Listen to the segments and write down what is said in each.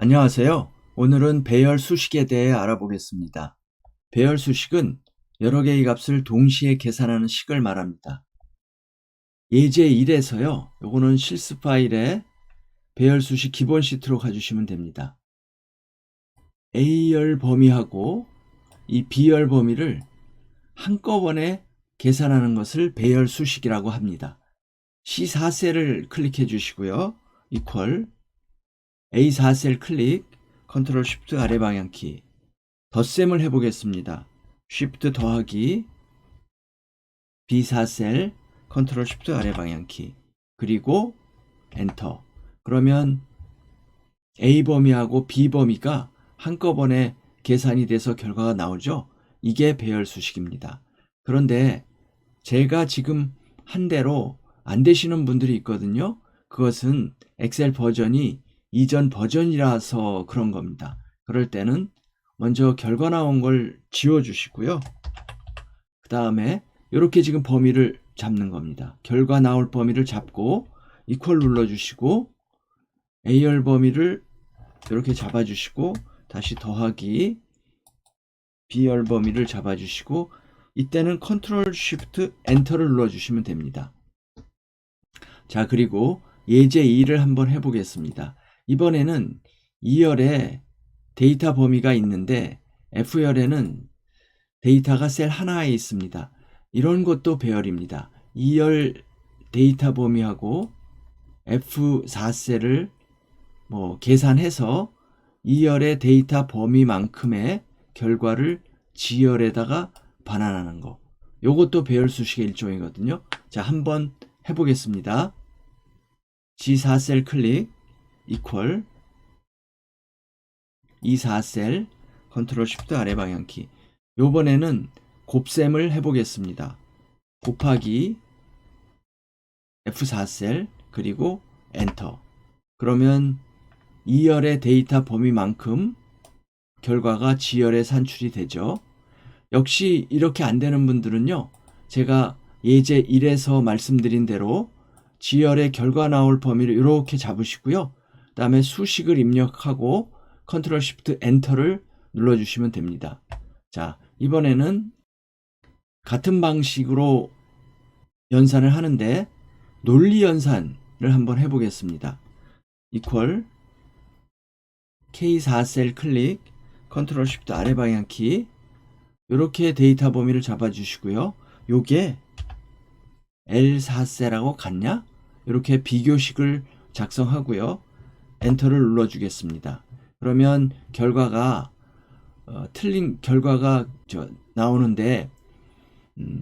안녕하세요. 오늘은 배열 수식에 대해 알아보겠습니다. 배열 수식은 여러 개의 값을 동시에 계산하는 식을 말합니다. 예제 1에서요. 요거는 실습 파일에 배열 수식 기본 시트로 가주시면 됩니다. A열 범위하고 이 B열 범위를 한꺼번에 계산하는 것을 배열 수식이라고 합니다. C4셀을 클릭해 주시고요. 이퀄 A4셀 클릭 컨트롤 쉬프트 아래 방향키 덧셈을 해보겠습니다. 쉬프트 더하기 B4셀 컨트롤 쉬프트 아래 방향키 그리고 엔터. 그러면 A 범위하고 B 범위가 한꺼번에 계산이 돼서 결과가 나오죠. 이게 배열 수식입니다. 그런데 제가 지금 한 대로 안 되시는 분들이 있거든요. 그것은 엑셀 버전이 이전 버전이라서 그런 겁니다. 그럴 때는 먼저 결과 나온 걸 지워주시고요. 그 다음에 이렇게 지금 범위를 잡는 겁니다. 결과 나올 범위를 잡고 이퀄 눌러주시고 A열 범위를 이렇게 잡아주시고 다시 더하기 B열 범위를 잡아주시고 이때는 컨트롤 쉬프트 엔터를 눌러주시면 됩니다. 자, 그리고 예제 2를 한번 해보겠습니다. 이번에는 2열에 데이터 범위가 있는데 F열에는 데이터가 셀 하나에 있습니다. 이런 것도 배열입니다. 2열 데이터 범위하고 F4셀을 계산해서 2열의 데이터 범위만큼의 결과를 G열에다가 반환하는 거. 요것도 배열 수식의 일종이거든요. 자, 한번 해보겠습니다. G4셀 클릭 이퀄 E4셀 컨트롤 쉬프트 아래 방향키. 요번에는 곱셈을 해보겠습니다. 곱하기 F4셀 그리고 엔터. 그러면 2열의 데이터 범위만큼 결과가 G열에 산출이 되죠. 역시 이렇게 안 되는 분들은요. 제가 예제 1에서 말씀드린 대로 G열의 결과 나올 범위를 이렇게 잡으시고요. 그 다음에 수식을 입력하고 컨트롤 쉬프트 엔터를 눌러주시면 됩니다. 자, 이번에는 같은 방식으로 연산을 하는데 논리 연산을 한번 해보겠습니다. 이퀄 K4셀 클릭 컨트롤 쉬프트 아래 방향키 이렇게 데이터 범위를 잡아주시고요. 요게 L4셀하고 같냐? 이렇게 비교식을 작성하고요. 엔터를 눌러주겠습니다. 그러면 결과가 틀린 결과가 나오는데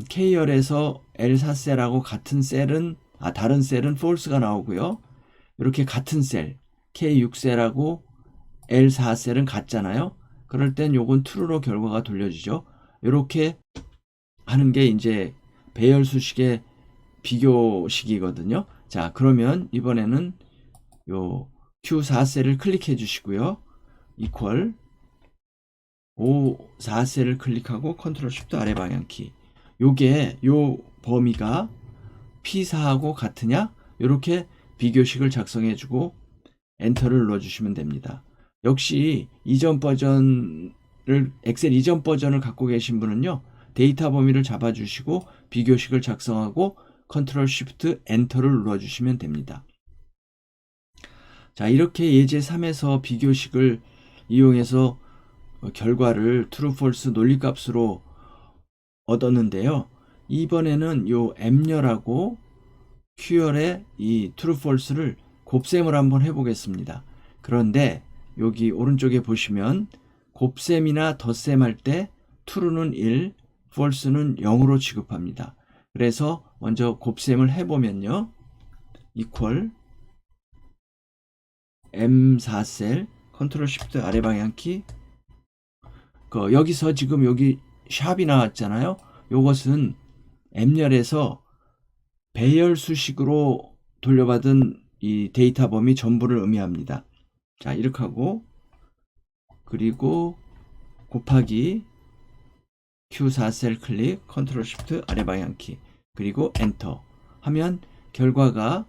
K열에서 L4셀하고 같은 셀은 다른 셀은 false가 나오고요. 이렇게 같은 셀 K6셀하고 L4셀은 같잖아요. 그럴 땐 요건 true로 결과가 돌려지죠. 이렇게 하는 게 이제 배열 수식의 비교식이거든요. 자, 그러면 이번에는 요 Q4셀을 클릭해 주시고요. 이퀄 O4셀을 클릭하고 컨트롤 쉬프트 아래 방향키. 요게 요 범위가 P4하고 같으냐? 이렇게 비교식을 작성해 주고 엔터를 눌러 주시면 됩니다. 역시 이전 버전을 엑셀 이전 버전을 갖고 계신 분은요. 데이터 범위를 잡아 주시고 비교식을 작성하고 컨트롤 쉬프트 엔터를 눌러 주시면 됩니다. 자, 이렇게 예제 3에서 비교식을 이용해서 결과를 true, false 논리값으로 얻었는데요. 이번에는 요 M열하고 Q열의 이 true, false를 곱셈을 한번 해보겠습니다. 그런데 여기 오른쪽에 보시면 곱셈이나 덧셈 할 때 true는 1, false는 0으로 취급합니다. 그래서 먼저 곱셈을 해보면요. 이퀄 M4셀 컨트롤 쉬프트 아래 방향키 여기서 지금 여기 샵이 나왔잖아요. 요것은 M열에서 배열 수식으로 돌려받은 이 데이터 범위 전부를 의미합니다. 자, 이렇게 하고 그리고 곱하기 Q4셀 클릭 컨트롤 쉬프트 아래 방향키 그리고 엔터 하면 결과가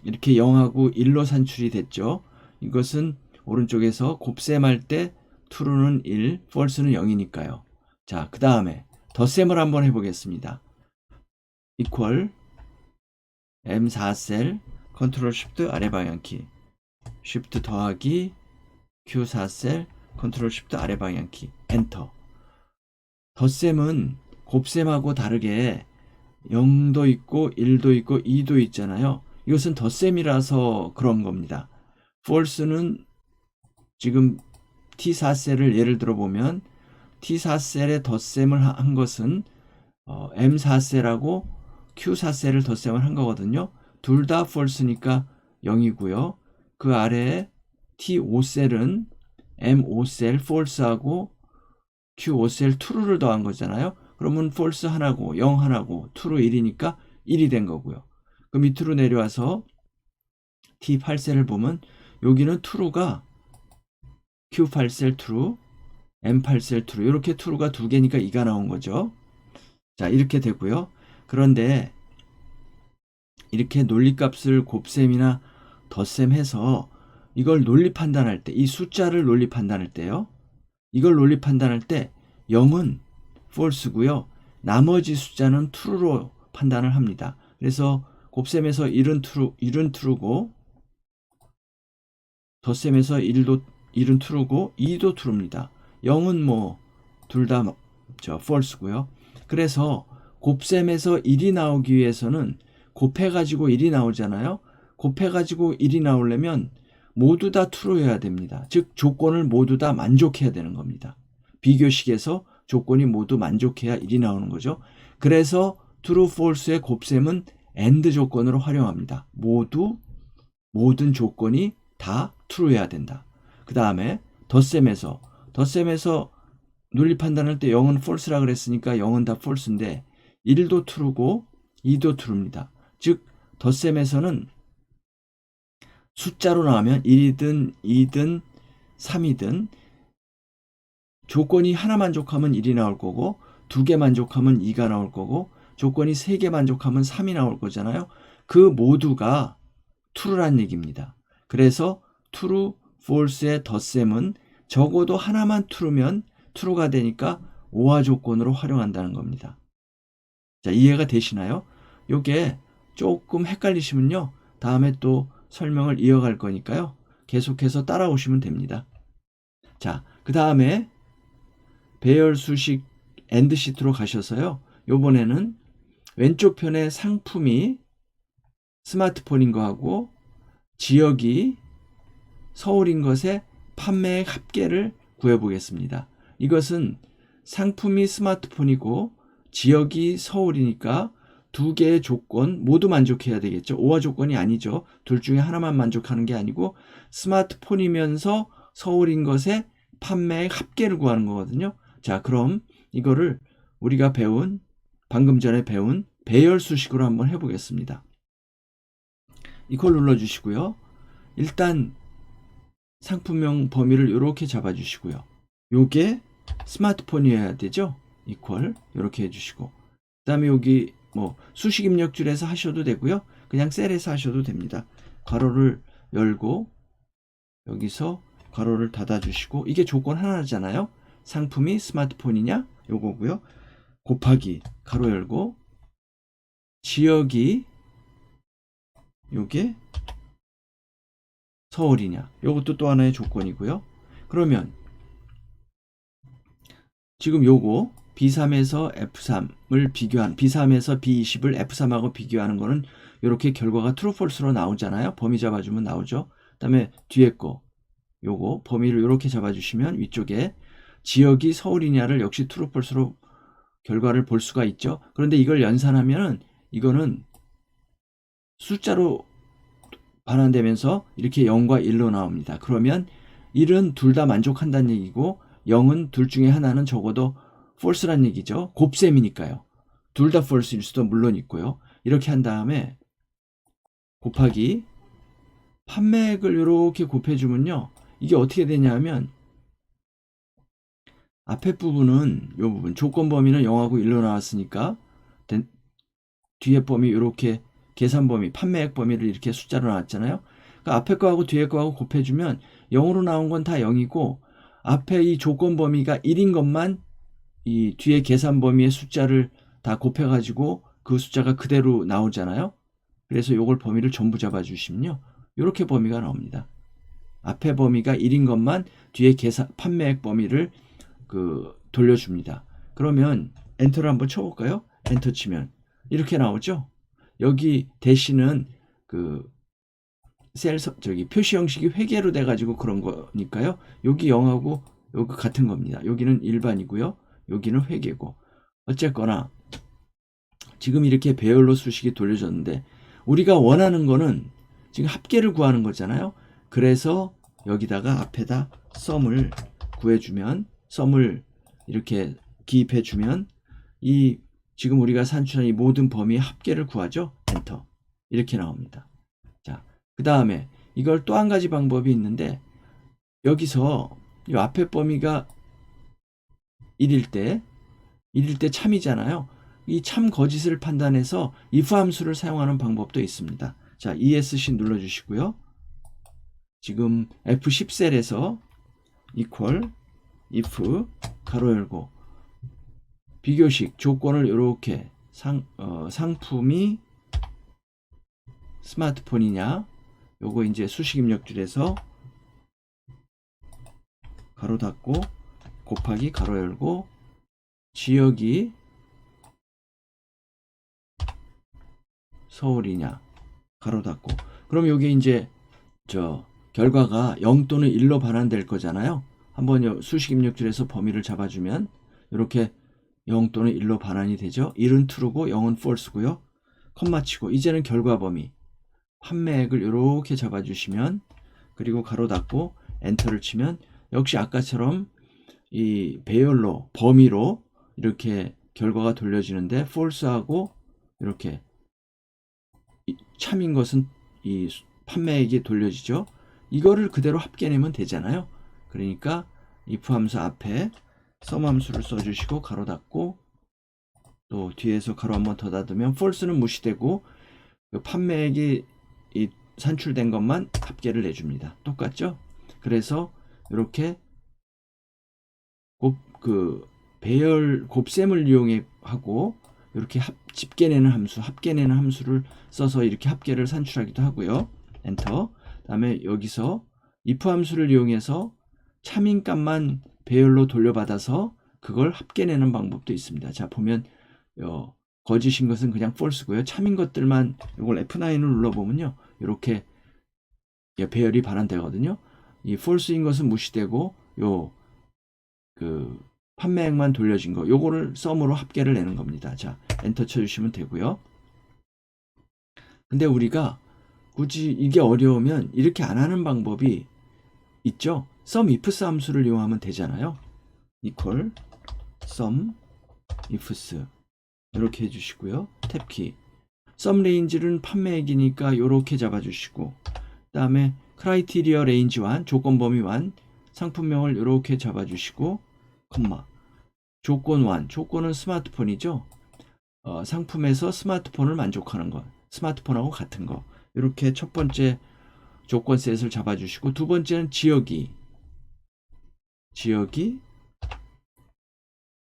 이렇게 0하고 1로 산출이 됐죠. 이것은 오른쪽에서 곱셈할 때 true는 1, false는 0이니까요. 자, 그 다음에 덧셈을 한번 해보겠습니다. equal M4셀 컨트롤 쉬프트 아래 방향키 쉬프트 더하기 Q4셀 컨트롤 쉬프트 아래 방향키 엔터. 덧셈은 곱셈하고 다르게 0도 있고 1도 있고 2도 있잖아요. 이것은 덧셈이라서 그런 겁니다. false는 지금 T4셀을 예를 들어 보면 T4셀에 덧셈을 한 것은 M4셀하고 Q4셀을 덧셈을 한 거거든요. 둘 다 false니까 0이고요. 그 아래에 T5셀은 M5셀 false하고 Q5셀 true를 더한 거잖아요. 그러면 false 하나고 0 하나고 true 1이니까 1이 된 거고요. 그 밑으로 내려와서 T8셀을 보면 여기는 true가 Q8셀 true, M8셀 true 이렇게 true가 두 개니까 2가 나온 거죠. 자, 이렇게 되고요. 그런데 이렇게 논리값을 곱셈이나 덧셈해서 이걸 논리 판단할 때, 이 숫자를 논리 판단할 때요. 이걸 논리 판단할 때 0은 false고요. 나머지 숫자는 true로 판단을 합니다. 그래서 곱셈에서 1은 true고 덧셈에서 1은 true고 2도 true입니다. 0은 뭐 둘 다 false고요. 그래서 곱셈에서 1이 나오기 위해서는 곱해가지고 1이 나오잖아요. 곱해가지고 1이 나오려면 모두 다 true여야 됩니다. 즉 조건을 모두 다 만족해야 되는 겁니다. 비교식에서 조건이 모두 만족해야 1이 나오는 거죠. 그래서 true, false의 곱셈은 AND 조건으로 활용합니다. 모든 조건이 다 true여야 된다. 그 다음에 덧셈에서 논리 판단할 때 0은 false라 그랬으니까 0은 다 false인데 1도 true고 2도 true입니다. 즉 덧셈에서는 숫자로 나오면 1이든 2든 3이든 조건이 하나 만족하면 1이 나올 거고 2개 만족하면 2가 나올 거고 조건이 3개 만족하면 3이 나올 거잖아요. 그 모두가 true란 얘기입니다. 그래서 true, false의 덧셈은 적어도 하나만 true면 true가 되니까 오화 조건으로 활용한다는 겁니다. 자, 이해가 되시나요? 요게 조금 헷갈리시면요. 다음에 또 설명을 이어갈 거니까요. 계속해서 따라오시면 됩니다. 자, 그 다음에 배열 수식 엔드 시트로 가셔서요. 요번에는 왼쪽 편에 상품이 스마트폰인 거하고 지역이 서울인 것의 판매액 합계를 구해보겠습니다. 이것은 상품이 스마트폰이고 지역이 서울이니까 두 개의 조건 모두 만족해야 되겠죠. 오화 조건이 아니죠. 둘 중에 하나만 만족하는 게 아니고 스마트폰이면서 서울인 것의 판매액 합계를 구하는 거거든요. 자, 그럼 이거를 우리가 방금 전에 배운 배열 수식으로 한번 해보겠습니다. 이걸 눌러주시고요. 일단 상품명 범위를 이렇게 잡아주시고요. 요게 스마트폰이어야 되죠. 이퀄 이렇게 해주시고 그 다음에 여기 뭐 수식 입력줄에서 하셔도 되고요. 그냥 셀에서 하셔도 됩니다. 괄호를 열고 여기서 괄호를 닫아주시고 이게 조건 하나잖아요. 상품이 스마트폰이냐 요거고요. 곱하기 괄호 열고 지역이 요게 서울이냐 요것도 또 하나의 조건이고요. 그러면 지금 요거 B3에서 F3을 비교한 B3에서 B20을 F3하고 비교하는 거는 이렇게 결과가 true false로 나오잖아요. 범위 잡아주면 나오죠. 그 다음에 뒤에 거 요거 범위를 이렇게 잡아주시면 위쪽에 지역이 서울이냐를 역시 true false로 결과를 볼 수가 있죠. 그런데 이걸 연산하면은 이거는 숫자로 반환되면서 이렇게 0과 1로 나옵니다. 그러면 1은 둘 다 만족한다는 얘기고 0은 둘 중에 하나는 적어도 false란 얘기죠. 곱셈이니까요. 둘 다 false일 수도 물론 있고요. 이렇게 한 다음에 곱하기 판매액을 이렇게 곱해주면요. 이게 어떻게 되냐면 앞에 부분은 이 부분 조건 범위는 0하고 1로 나왔으니까 뒤에 범위 이렇게 계산 범위 판매액 범위를 이렇게 숫자로 나왔잖아요. 그러니까 앞에 거하고 뒤에 거하고 곱해주면 0으로 나온 건 다 0이고 앞에 이 조건 범위가 1인 것만 이 뒤에 계산 범위의 숫자를 다 곱해가지고 그 숫자가 그대로 나오잖아요. 그래서 요걸 범위를 전부 잡아주시면요. 이렇게 범위가 나옵니다. 앞에 범위가 1인 것만 뒤에 계산 판매액 범위를 돌려줍니다. 그러면 엔터를 한번 쳐볼까요? 엔터 치면 이렇게 나오죠. 여기 대신은 표시 형식이 회계로 돼가지고 그런 거니까요. 여기 0하고 여기 같은 겁니다. 여기는 일반이고요. 여기는 회계고. 어쨌거나 지금 이렇게 배열로 수식이 돌려졌는데 우리가 원하는 거는 지금 합계를 구하는 거잖아요. 그래서 여기다가 앞에다 썸을 구해주면 썸을 이렇게 기입해주면 이 지금 우리가 산출한 이 모든 범위의 합계를 구하죠. 엔터. 이렇게 나옵니다. 자, 그 다음에 이걸 또 한 가지 방법이 있는데 여기서 이 앞에 범위가 1일 때 참이잖아요. 이 참 거짓을 판단해서 if 함수를 사용하는 방법도 있습니다. 자, ESC 눌러주시고요. 지금 F10셀에서 equal if 가로 열고 비교식 조건을 이렇게 상품이 스마트폰이냐 요거 이제 수식 입력줄에서 가로 닫고 곱하기 가로 열고 지역이 서울이냐 가로 닫고 그럼 여기 이제 결과가 0 또는 1로 반환될 거잖아요. 한번 수식 입력줄에서 범위를 잡아주면 이렇게 0 또는 1로 반환이 되죠. 1은 true고 0은 false고요. 컴마 치고 이제는 결과 범위 판매액을 이렇게 잡아주시면 그리고 가로 닫고 엔터를 치면 역시 아까처럼 이 배열로 범위로 이렇게 결과가 돌려지는데 false하고 이렇게 참인 것은 이 판매액이 돌려지죠. 이거를 그대로 합계내면 되잖아요. 그러니까 if 함수 앞에 sum 함수를 써주시고 가로 닫고 또 뒤에서 가로 한번 더 닫으면 false는 무시되고 판매액이 산출된 것만 합계를 내줍니다. 똑같죠? 그래서 이렇게 배열 곱셈을 이용해 하고 이렇게 집계내는 함수, 합계내는 함수를 써서 이렇게 합계를 산출하기도 하고요. 엔터. 다음에 여기서 if 함수를 이용해서 참인 값만 배열로 돌려받아서 그걸 합계내는 방법도 있습니다. 자, 보면 거짓인 것은 그냥 false고요. 참인 것들만 이걸 F9을 눌러보면요. 이렇게 배열이 반환되거든요. 이 false인 것은 무시되고 판매액만 돌려진 거 요거를 썸으로 합계를 내는 겁니다. 자, 엔터 쳐주시면 되고요. 근데 우리가 굳이 이게 어려우면 이렇게 안 하는 방법이 있죠. sum ifs 함수를 이용하면 되잖아요. equal sum ifs 이렇게 해주시고요. 탭키 sum range는 판매액이니까 이렇게 잡아주시고 그 다음에 criteria range 1 조건 범위 1 상품명을 이렇게 잡아주시고 콤마 조건 1 조건은 스마트폰이죠. 상품에서 스마트폰을 만족하는 것 스마트폰하고 같은 거 이렇게 첫 번째 조건 셋을 잡아주시고 두 번째는 지역이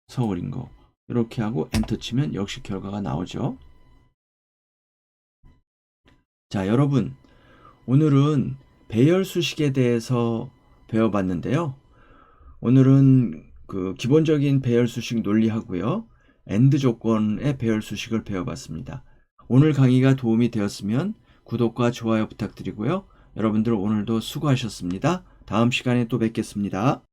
서울인 거 이렇게 하고 엔터 치면 역시 결과가 나오죠. 자, 여러분 오늘은 배열 수식에 대해서 배워봤는데요. 오늘은 기본적인 배열 수식 논리하고요. AND 조건의 배열 수식을 배워봤습니다. 오늘 강의가 도움이 되었으면 구독과 좋아요 부탁드리고요. 여러분들 오늘도 수고하셨습니다. 다음 시간에 또 뵙겠습니다.